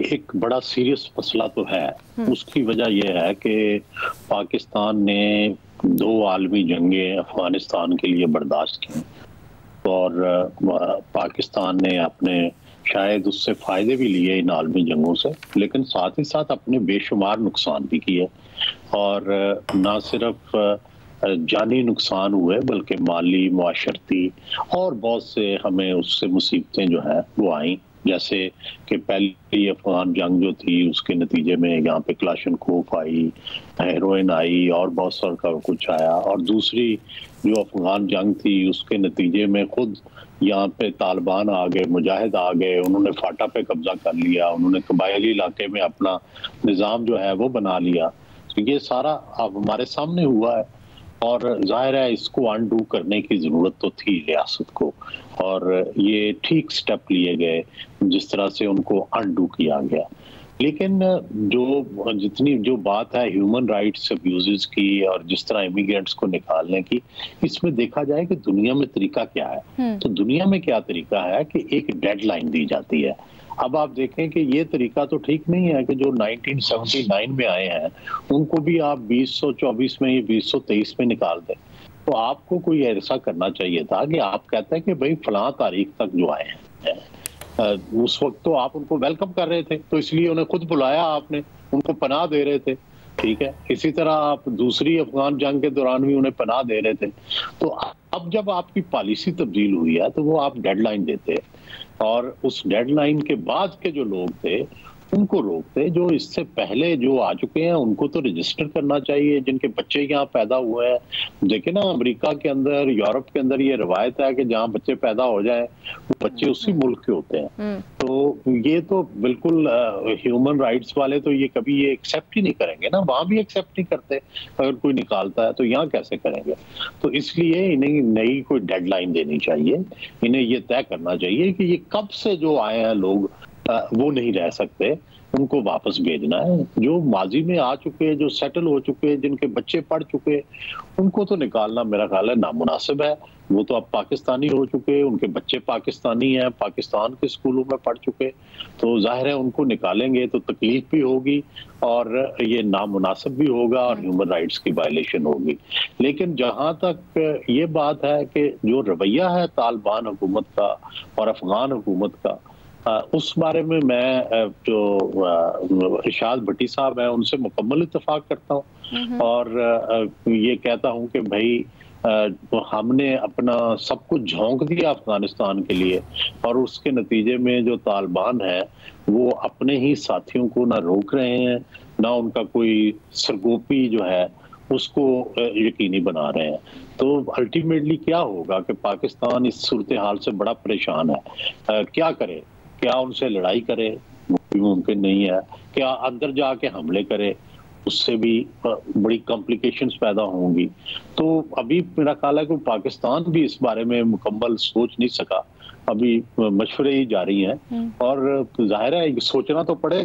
एक बड़ा सीरियस मसला तो है। उसकी वजह यह है कि पाकिस्तान ने 2 आलमी जंगें अफगानिस्तान के लिए बर्दाश्त की और पाकिस्तान ने अपने शायद उससे फायदे भी लिए इन आलमी जंगों से, लेकिन साथ ही साथ अपने बेशुमार नुकसान भी किए और ना सिर्फ जानी नुकसान हुए बल्कि माली, मुआशरती और बहुत से हमें उससे मुसीबतें जो हैं वो आई। जैसे कि पहली अफगान जंग जो थी उसके नतीजे में यहाँ पे क्लाशनकोफ आई, हेरोइन आई और बहुत सारा कुछ आया। और दूसरी जो अफगान जंग थी उसके नतीजे में खुद यहाँ पे तालिबान आ गए, मुजाहिद आ गए, उन्होंने फाटा पे कब्जा कर लिया, उन्होंने कबायली इलाके में अपना निज़ाम जो है वो बना लिया। तो ये सारा अब हमारे सामने हुआ है और जाहिर है इसको अनडू करने की ज़रूरत तो थी रियासत को, और ये ठीक स्टेप लिए गए जिस तरह से उनको अनडू किया गया। लेकिन जो बात है ह्यूमन राइट्स अब्यूजेस की और जिस तरह इमिग्रेंट्स को निकालने की, इसमें देखा जाए कि दुनिया में तरीका क्या है। तो दुनिया में क्या तरीका है कि एक डेडलाइन दी जाती है। अब आप देखें कि ये तरीका तो ठीक नहीं है कि जो 1979 में आए हैं उनको भी आप 2024 में या 2023 में निकाल दें। तो आपको कोई ऐसा करना चाहिए था कि आप कहते हैं कि भाई फलां तारीख तक जो आए हैं, उस वक्त तो आप उनको वेलकम कर रहे थे, तो इसलिए उन्हें खुद बुलाया, आपने उनको पनाह दे रहे थे, ठीक है। इसी तरह आप दूसरी अफगान जंग के दौरान भी उन्हें पनाह दे रहे थे। तो अब जब आपकी पॉलिसी तब्दील हुई है तो वो आप डेडलाइन देते हैं और उस डेडलाइन के बाद के जो लोग थे उनको रोकते। जो इससे पहले जो आ चुके हैं उनको तो रजिस्टर करना चाहिए, जिनके बच्चे यहाँ पैदा हुए हैं। देखिए ना, अमेरिका के अंदर, यूरोप के अंदर ये रवायत है कि जहाँ बच्चे पैदा हो जाए वो बच्चे उसी मुल्क के होते हैं। तो ये तो बिल्कुल ह्यूमन राइट्स वाले तो ये कभी ये एक्सेप्ट ही नहीं करेंगे ना, वहां भी एक्सेप्ट नहीं करते। अगर कोई निकालता है तो यहाँ कैसे करेंगे। तो इसलिए इन्हें नई कोई डेडलाइन देनी चाहिए, इन्हें ये तय करना चाहिए कि ये कब से जो आए हैं लोग वो नहीं रह सकते, उनको वापस भेजना है। जो माजी में आ चुके, जो सेटल हो चुके, जिनके बच्चे पढ़ चुके, उनको तो निकालना मेरा ख्याल है नामुनासिब है। वो तो अब पाकिस्तानी हो चुके, उनके बच्चे पाकिस्तानी हैं, पाकिस्तान के स्कूलों में पढ़ चुके, तो जाहिर है उनको निकालेंगे तो तकलीफ भी होगी और ये नामुनासिब भी होगा और ह्यूमन राइट्स की वायलेशन होगी। लेकिन जहां तक ये बात है कि जो रवैया है तालिबान हुकूमत का और अफगान हुकूमत का, उस बारे में मैं जो इरशाद भट्टी साहब हैं उनसे मुकम्मल इत्तेफाक करता हूँ और ये कहता हूँ कि भाई हमने अपना सब कुछ झोंक दिया अफगानिस्तान के लिए और उसके नतीजे में जो तालिबान है वो अपने ही साथियों को ना रोक रहे हैं, ना उनका कोई सरगोपी जो है उसको यकीनी बना रहे हैं। तो अल्टीमेटली क्या होगा कि पाकिस्तान इस सूरत हाल से बड़ा परेशान है। क्या करे? क्या उनसे लड़ाई करे? वो भी मुमकिन नहीं है। क्या अंदर जाके हमले करे? उससे भी बड़ी कॉम्प्लिकेशंस पैदा होंगी। तो अभी मेरा ख्याल है कि पाकिस्तान भी इस बारे में मुकम्मल सोच नहीं सका, अभी मशवरे ही जारी हैं और जाहिर है सोचना तो पड़ेगा।